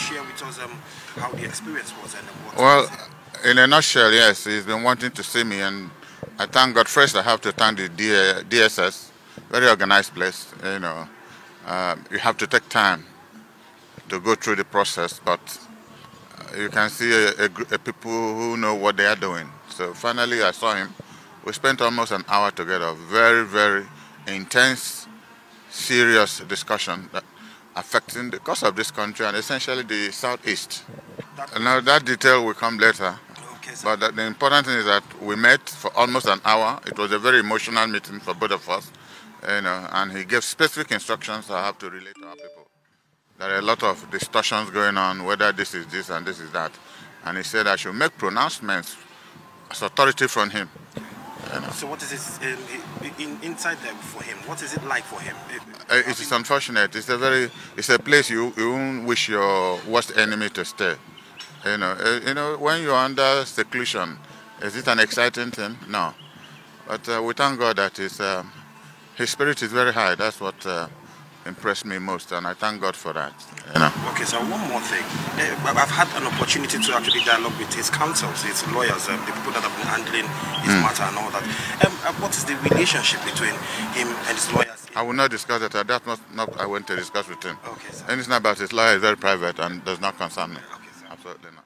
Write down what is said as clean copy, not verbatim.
share with us how the experience was and what? Well, in a nutshell, yes, he's been wanting to see me, and I thank God. First, I have to thank the DSS, very organized place. You have to take time to go through the process, but you can see a people who know what they are doing. So finally, I saw him. We spent almost an hour together. Very, very intense, serious discussion that affecting the course of this country and essentially the southeast. Now that detail will come later. Okay, sir. But the important thing is that we met for almost an hour. It was a very emotional meeting for both of us, and he gave specific instructions I have to relate to our people. There are a lot of discussions going on, whether this is this and this is that. And he said I should make pronouncements as authority from him. So what is it inside there for him? What is it like for him? It is unfortunate. It's a place you won't wish your worst enemy to stay. When you're under seclusion, is it an exciting thing? No. But we thank God that his spirit is very high. That's what impressed me most, and I thank God for that. Okay, so one more thing. I've had an opportunity to actually dialogue with his counsels, his lawyers, the people that have been handling his matter and all that. What is the relationship between him and his lawyers? I will not discuss that. That's not I want to discuss with him. Okay, sir. Anything about his lawyer is very private and does not concern me. Okay, sir. Absolutely not.